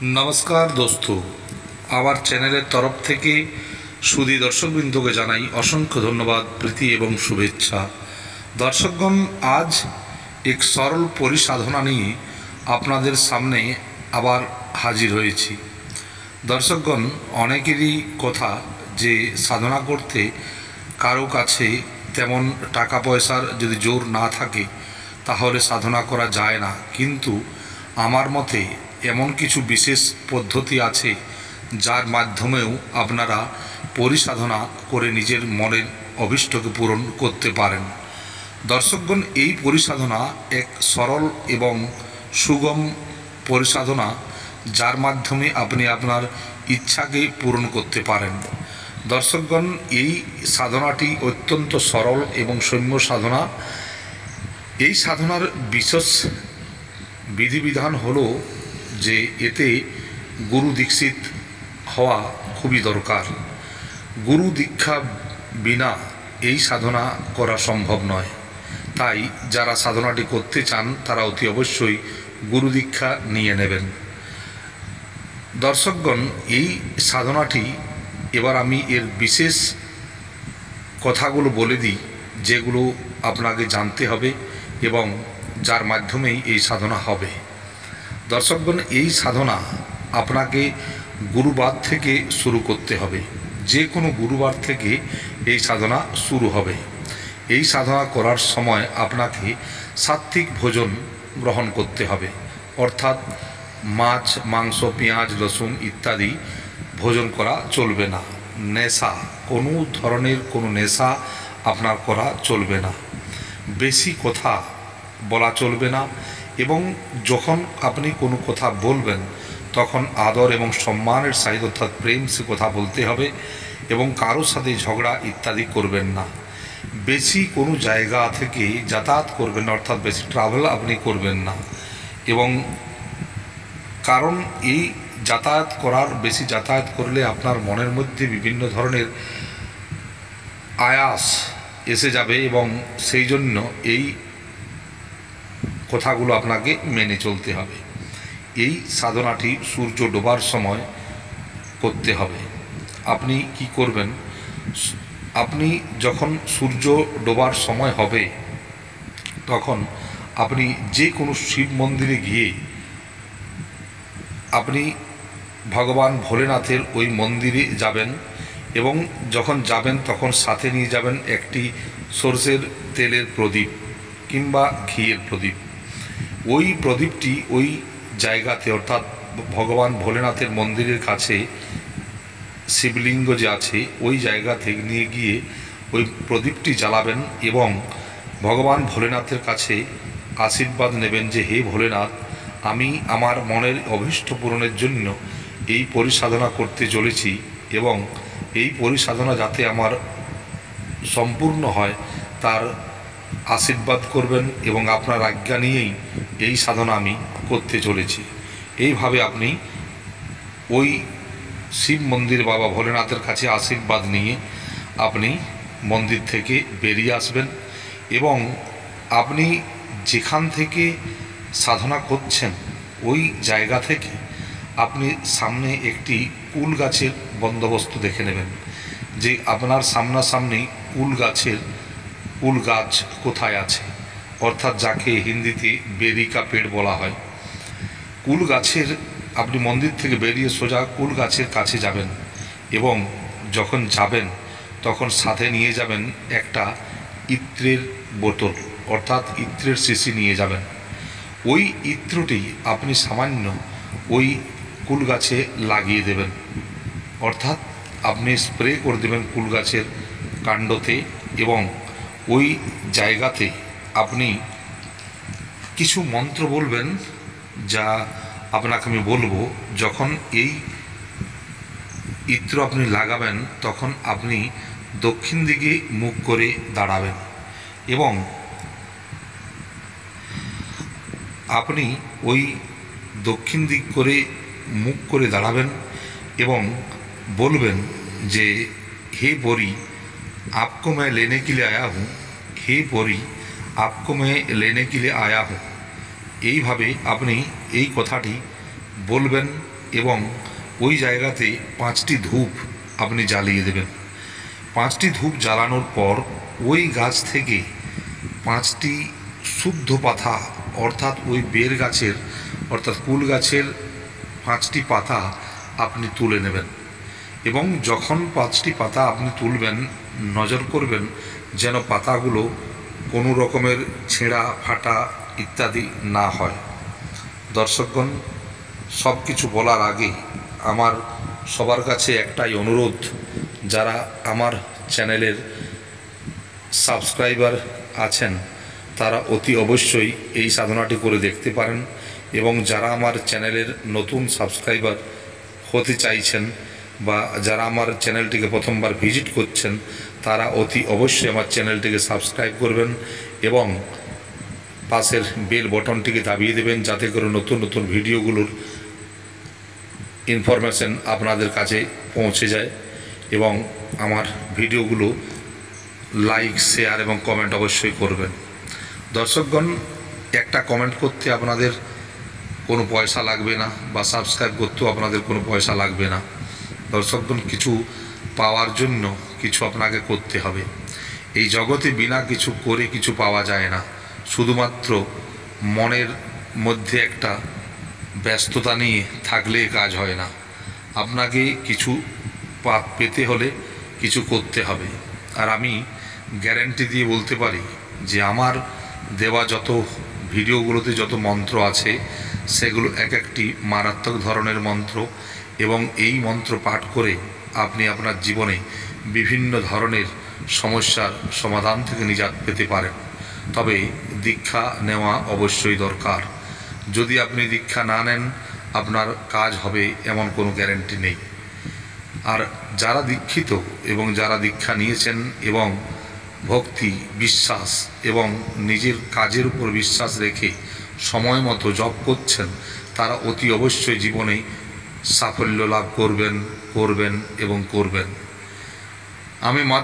नमस्कार दोस्तों, आबार चैनलेर तरफ थेके सुधी दर्शकबृंदके जानाई असंख्य धन्यवाद, प्रीति एवं शुभेच्छा। दर्शकगण, आज एक सरल परिसाधना निये आपनादेर सामने आबार हाजिर हयेछि। दर्शकगण, अनेकेरই कथा जे साधना करते कारो काछे तेमन टाका पयसार यदि जोर ना थाके ताहले साधना करा जाय ना, किन्तु आमार मते एमन किछु विशेष पद्धति आछे जार माध्यमेও आपनारा परिसाधना करे निजेर मनेर अभिष्टके पूरण करते पारेन। दर्शकगण, এই परिसाधना एक सरल एवं सुगम परिसाधना जार माध्यमे आपनि आपनार इच्छाके पूरण करते पारेन। दर्शकगण, এই साधनाटी अत्यंत सरल एवं सौम्य साधना। এই साधनार विशेष विधिविधान हलो जे एते गुरु दीक्षित हवा खूबी दरकार। गुरु दीक्षा बिना এই साधना करा सम्भव नय। ताई जारा साधनाटी करते चान तारा अति अवश्यई गुरु दीक्षा निये नेबेन। दर्शकगण, এই साधनाटी एबार आमी एर विशेष कथागुलो बोले दी जेगुलो आपनाके जानते हबे एवं जार माध्यमेই এই साधना हबे। दर्शकगण, এই साधना आपनाके गुरुवार थेके शुरू करते हबे। जे कोनो गुरुवार थेके এই साधना शुरू हबे। এই साधना करार समय आपनाके सात्विक भोजन ग्रहण करते हबे, अर्थात माछ मांस पेঁয়াজ रसुन इत्यादि भोजन करा चलबे ना। नेशा कोनो धरनेर कोनो नेशा आपनार करा चलबे ना। बेशी कथा बला चलबे ना এবং যখন আপনি কোনো কথা বলবেন তখন আদর এবং সম্মানের সহিত অর্থাৎ প্রেম সে কথা বলতে হবে এবং কারোর সাথে ঝগড়া ইত্যাদি করবেন না। বেশি কোনো জায়গা থেকে যাতায়াত করবেন না, অর্থাৎ বেশি ট্রাভেল আপনি করবেন না। এবং কারণ এই যাতায়াত করার বেশি যাতায়াত করলে আপনার মনের মধ্যে বিভিন্ন ধরনের আয়াস এসে যাবে এবং সেই জন্য এই কথাগুলো আপনাকে মেনে চলতে হবে। এই সাধনাটি সূর্য ডোবার সময় করতে হবে। আপনি কি করবেন, আপনি যখন সূর্য ডোবার সময় হবে তখন আপনি যে কোনো শিব মন্দিরে গিয়ে আপনি ভগবান ভোলেনাথের ওই মন্দিরে যাবেন এবং যখন যাবেন তখন সাথে নিয়ে যাবেন একটি সরষের তেলের প্রদীপ কিংবা ঘিয়ের প্রদীপ। ওই প্রদীপটি ওই জায়গাতে অর্থাৎ ভগবান ভোলেনাথের মন্দিরের কাছে শিবলিঙ্গ যে আছে ওই জায়গা থেকে নিয়ে গিয়ে ওই প্রদীপটি জ্বালাবেন এবং ভগবান ভোলেনাথের কাছে আশীর্বাদ নেবেন যে হে ভোলেনাথ, আমি আমার মনের অভীষ্ট পূরণের জন্য এই পরিসাধনা করতে চলেছি এবং এই পরিসাধনা যাতে আমার সম্পূর্ণ হয় তার আশীর্বাদ করবেন এবং আপনার আজ্ঞা নিয়েই এই সাধনা আমি করতে চলেছি। এইভাবে আপনি ওই শিব মন্দির বাবা ভোলেনাথের কাছে আশীর্বাদ নিয়ে আপনি মন্দির থেকে বেরিয়ে আসবেন এবং আপনি যেখান থেকে সাধনা করছেন ওই জায়গা থেকে আপনি সামনে একটি কুল গাছের বন্দোবস্ত দেখে নেবেন যে আপনার সামনাসামনি কুল গাছ কোথায় আছে, অর্থাৎ যাকে হিন্দিতে বেরি কা পেড় বলা হয়। কুল গাছের আপনি মন্দির থেকে বেরিয়ে সোজা কুল গাছের কাছে যাবেন এবং যখন যাবেন তখন সাথে নিয়ে যাবেন একটা ইত্রের বোতল, অর্থাৎ ইত্রের শিশি নিয়ে যাবেন। ওই ইত্রটি আপনি সামান্য ওই কুল গাছে লাগিয়ে দেবেন, অর্থাৎ আপনি স্প্রে করে দেবেন কুল গাছের কাণ্ডতে এবং ওই জায়গাতে আপনি কিছু মন্ত্র বলবেন যা আপনাকে আমি বলবো। যখন এই ইত্র আপনি লাগাবেন তখন আপনি দক্ষিণ দিকে মুখ করে দাঁড়াবেন এবং আপনি ওই দক্ষিণ দিক করে মুখ করে দাঁড়াবেন এবং বলবেন যে হে পরি, आपको मैं लेने के लिए आया हूँ, हे परी आपको मैं लेने के लिए आया हूँ। এইভাবে আপনি এই কথাটি বলবেন এবং ওই জায়গাতে 5টি ধূপ আপনি জ্বালিয়ে দেবেন। 5টি ধূপ জ্বালানোর পর ওই গাছ থেকে 5টি শুদ্ধ পাতা, অর্থাৎ ওই বের গাছের অর্থাৎ কুল গাছের 5টি পাতা আপনি তুলে নেবেন। এবং যখন 5টি পাতা আপনি তুলবেন, নজর করবেন যেন পাতাগুলো কোনো রকমের ছেঁড়া ফাটা ইত্যাদি না হয়। দর্শকগণ, সব কিছু বলার আগে আমার সবার কাছে একটাই অনুরোধ, যারা আমার চ্যানেলের সাবস্ক্রাইবার আছেন তারা অতি অবশ্যই এই সাধনাটি করে দেখতে পারেন, এবং যারা আমার চ্যানেলের নতুন সাবস্ক্রাইবার হতে চাইছেন বা যারা আমার চ্যানেলটিকে প্রথমবার ভিজিট করছেন তারা অতি অবশ্যই আমার চ্যানেলটিকে সাবস্ক্রাইব করবেন এবং পাশের বেল বটনটিকে দাবিয়ে দেবেন, যাতে করে নতুন নতুন ভিডিওগুলোর ইনফরমেশন আপনাদের কাছে পৌঁছে যায়। এবং আমার ভিডিওগুলো লাইক, শেয়ার এবং কমেন্ট অবশ্যই করবেন। দর্শকগণ, একটা কমেন্ট করতে আপনাদের কোনো পয়সা লাগবে না বা সাবস্ক্রাইব করতেও আপনাদের কোনো পয়সা লাগবে না। দর্শকগণ, কিছু পাওয়ার জন্য কিছু আপনাকে করতে হবে। এই জগতে বিনা কিছু করে কিছু পাওয়া যায় না। শুধুমাত্র মনের মধ্যে একটা ব্যস্ততা নিয়ে থাকলে কাজ হয় না। আপনাকে কিছু পেতে হলে কিছু করতে হবে। আর আমি গ্যারেন্টি দিয়ে বলতে পারি যে আমার দেওয়া যত ভিডিওগুলোতে যত মন্ত্র আছে সেগুলো এক একটি মারাত্মক ধরনের মন্ত্র, এবং এই মন্ত্র পাঠ করে আপনি আপনার জীবনে বিভিন্ন ধরনের সমস্যার সমাধান থেকে নিজাত পেতে পারেন। তবে দীক্ষা নেওয়া অবশ্যই দরকার। যদি আপনি দীক্ষা না নেন আপনার কাজ হবে এমন কোনো গ্যারেন্টি নেই। আর যারা দীক্ষিত এবং যারা দীক্ষা নিয়েছেন এবং ভক্তি, বিশ্বাস এবং নিজের কাজের উপর বিশ্বাস রেখে সময় মতো জপ করছেন, তারা অতি অবশ্যই জীবনে সাফল্য লাভ করবেন এবং করবেন। আমি মা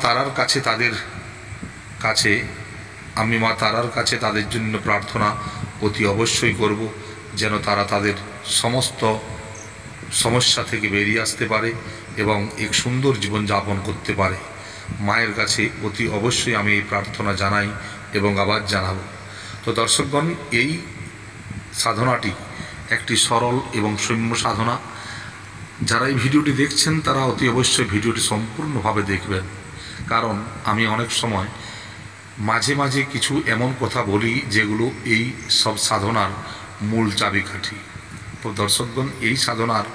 তারার কাছে তাদের জন্য প্রার্থনা অতি অবশ্যই করব, যেন তারা তাদের সমস্ত সমস্যা থেকে বেরিয়ে আসতে পারে এবং এক সুন্দর জীবন যাপন করতে পারে। মায়ের কাছে অতি অবশ্যই আমি এই প্রার্থনা জানাই এবং আবার জানাবো। তো দর্শকগণ, এই সাধনাটি একটি সরল এবং সৌম্য সাধনা। যারা এই ভিডিওটি দেখছেন তারা অতি অবশ্যই ভিডিওটি সম্পূর্ণভাবে দেখবেন, কারণ আমি অনেক সময় মাঝে মাঝে কিছু এমন কথা বলি যেগুলো এই সব সাধনার মূল চাবিকাঠি। তো দর্শকগণ, এই সাধনার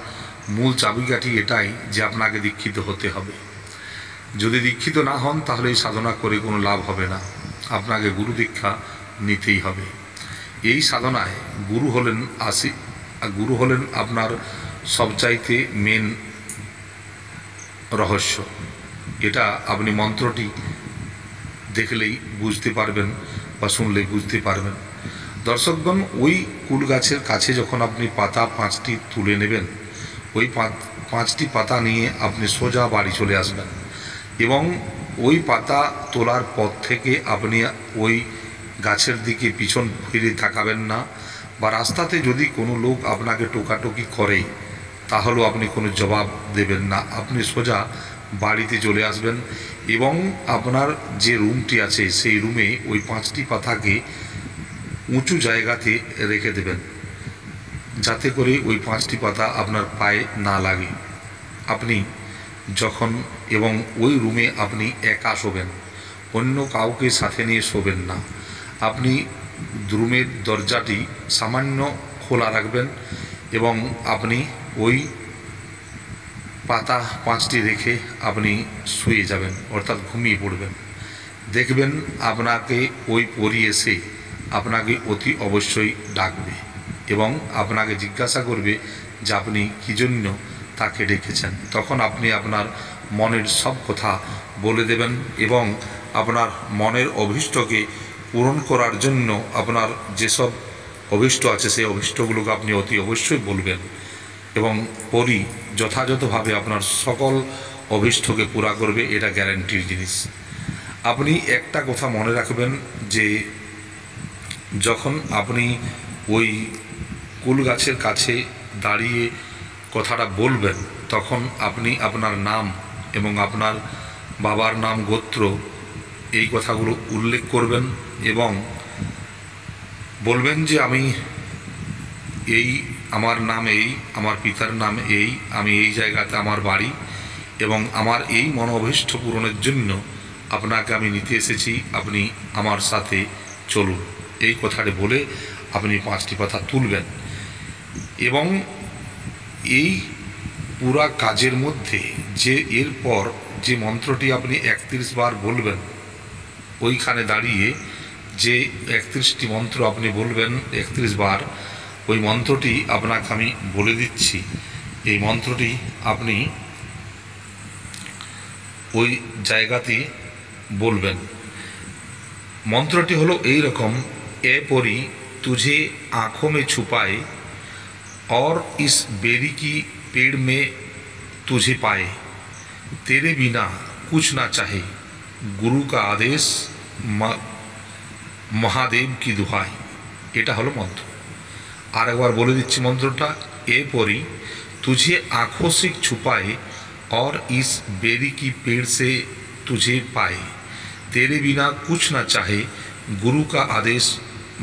মূল চাবিকাঠি এটাই যে আপনাকে দীক্ষিত হতে হবে। যদি দীক্ষিত না হন তাহলে এই সাধনা করে কোনো লাভ হবে না, আপনাকে গুরু দীক্ষা নিতেই হবে। এই সাধনায় গুরু হলেন আপনার সবচাইতে মেন রহস্য। এটা আপনি মন্ত্রটি দেখলেই বুঝতে পারবেন বা শুনলেই বুঝতে পারবেন। দর্শকগণ, ওই কুল গাছের কাছে যখন আপনি পাতা 5টি তুলে নেবেন, ওই 5টি পাতা নিয়ে আপনি সোজা বাড়ি চলে আসবেন এবং ওই পাতা তোলার পর থেকে আপনি ওই গাছের দিকে পিছন ফিরে তাকাবেন না, বা রাস্তাতে যদি কোনো লোক আপনাকে টোকাটুকি করে তাহলেও আপনি কোনো জবাব দেবেন না। আপনি সোজা বাড়িতে চলে আসবেন এবং আপনার যে রুমটি আছে সেই রুমে ওই 5টি পাতাকে উঁচু জায়গাতে রেখে দেবেন, যাতে করে ওই 5টি পাতা আপনার পায়ে না লাগে। আপনি যখন এবং ওই রুমে আপনি একা শোবেন, অন্য কাউকে সাথে নিয়ে শোবেন না। আপনি রুমের দরজাটি সামান্য খোলা রাখবেন এবং আপনি ওই পাতা 5টি রেখে আপনি শুয়ে যাবেন, অর্থাৎ ঘুমিয়ে পড়বেন। দেখবেন আপনাকে ওই পরী এসে আপনাকে অতি অবশ্যই ডাকবে এবং আপনাকে জিজ্ঞাসা করবে যে আপনি কী জন্য তাকে ডেকেছেন। তখন আপনি আপনার মনের সব কথা বলে দেবেন এবং আপনার মনের অভীষ্টকে পূরণ করার জন্য আপনার যেসব অভীষ্ট আছে সেই অভীষ্টগুলোকে আপনি অতি অবশ্যই বলবেন এবং পরী যথাযথভাবে আপনার সকল অভীষ্টকে পুরা করবে। এটা গ্যারান্টির জিনিস। আপনি একটা কথা মনে রাখবেন যে যখন আপনি ওই কুল গাছের কাছে দাঁড়িয়ে কথাটা বলবেন তখন আপনি আপনার নাম এবং আপনার বাবার নাম গোত্র এই কথাগুলো উল্লেখ করবেন এবং বলবেন যে আমি এই, আমার নাম এই, আমার পিতার নাম এই, আমি এই জায়গাতে আমার বাড়ি এবং আমার এই মনোভীষ্ট পূরণের জন্য আপনাকে আমি নিতে এসেছি, আপনি আমার সাথে চলুন। এই কথাটি বলে আপনি 5টি পাতা তুলবেন এবং এই পুরা কাজের মধ্যে যে এরপর যে মন্ত্রটি আপনি 31 বার বলবেন, ওইখানে দাঁড়িয়ে যে 31টি মন্ত্র আপনি বলবেন 31 বার, ওই মন্ত্রটি আপনাকে আমি বলে দিচ্ছি। এই মন্ত্রটি আপনি ওই জায়গাতে বলবেন। মন্ত্রটি হলো এই রকম, এ পরি तुझे आँखों में छुपाए और इस बेरी की पेड़ में तुझे पाए, तेरे बिना कुछ ना चाहे, गुरु का आदेश, महादेव की दुहाई। এটা হলো মন্ত্র। আর একবার বলে দিচ্ছি মন্ত্রটা, এ পরি तुझे आँखों से छुपाए और इस बेरी की पेड़ से तुझे पाए, तेरे बिना कुछ ना चाहे, गुरु का आदेश,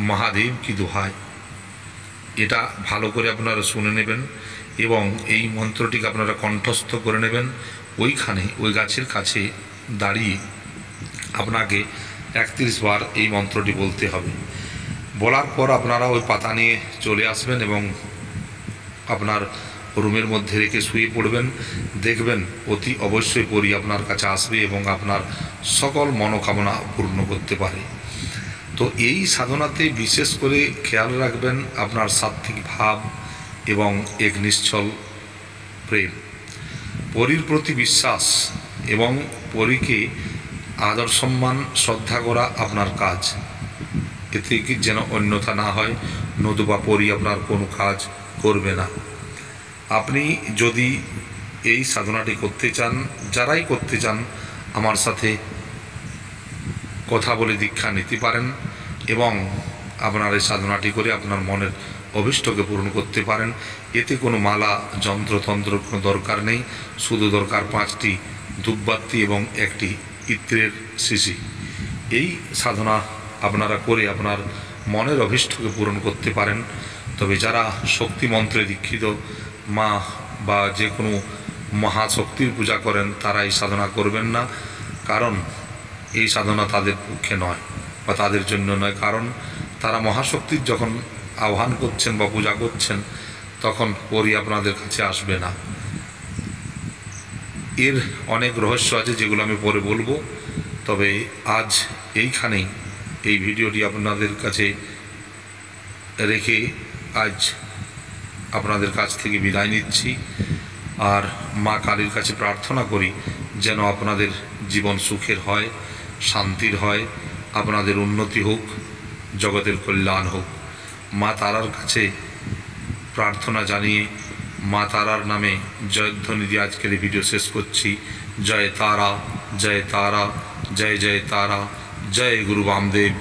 महादेव की दुहाई। এটা ভালো করে আপনারা শুনে নেবেন এবং এই মন্ত্রটিকে আপনারা কণ্ঠস্থ করে নেবেন। ওইখানে ওই গাছের কাছে দাঁড়িয়ে আপনাকে 31 বার এই মন্ত্রটি বলতে হবে। বলার পর আপনারা ওই পাতা নিয়ে চলে আসবেন এবং আপনার রুমের মধ্যে রেখে শুয়ে পড়বেন। দেখবেন অতি অবশ্যই পরি আপনার কাছে আসবে এবং আপনার সকল মনোকামনা পূর্ণ করতে পারে। তো এই সাধনাতে বিশেষ করে খেয়াল রাখবেন আপনার সাত্ত্বিক ভাব এবং এক নিশ্চল প্রেম, পরীর প্রতি বিশ্বাস এবং পরীকে আদর সম্মান শ্রদ্ধা করা আপনার কাজ। এতে কি যেন অন্যথা না হয়, নতুবা পরী আপনার কোনো কাজ করবে না। আপনি যদি এই সাধনাটি করতে চান, যারাই করতে চান আমার সাথে কথা বলে দীক্ষা নিতে পারেন এবং আপনার এই সাধনাটি করে আপনার মনের অভীষ্টকে পূরণ করতে পারেন। এতে কোনো মালা যন্ত্রতন্ত্র কোনো দরকার নেই, শুধু দরকার 5টি ধূপবাতি এবং একটি ইত্রের শিশি। এই সাধনা আপনারা করে আপনার মনের অভীষ্টকে পূরণ করতে পারেন। তবে যারা শক্তি মন্ত্রে দীক্ষিত মা বা যে কোনো মহাশক্তির পূজা করেন তারা এই সাধনা করবেন না, কারণ এই সাধনা তাদের পক্ষে নয় বা তাদের জন্য নয়। কারণ তারা মহাশক্তির যখন আহ্বান করছেন বা পূজা করছেন তখন পরী আপনাদের কাছে আসবে না। এর অনেক রহস্য আছে যেগুলো আমি পরে বলবো। তবে আজ এইখানেই এই ভিডিওটি আপনাদের কাছে রেখে আজ আপনাদের কাছ থেকে বিদায় নিচ্ছি। আর মা কালীর কাছে প্রার্থনা করি যেন আপনাদের জীবন সুখের হয়, শান্তির হয়, আপনাদের উন্নতি হোক, জগতের কল্যাণ হোক। মা তারার কাছে প্রার্থনা জানিয়ে মা তারার নামে জয়ধ্বনি দিয়ে আজকের এই ভিডিও শেষ করছি। জয় তারা, জয় তারা, জয় জয় তারা, জয় গুরু বামদেব।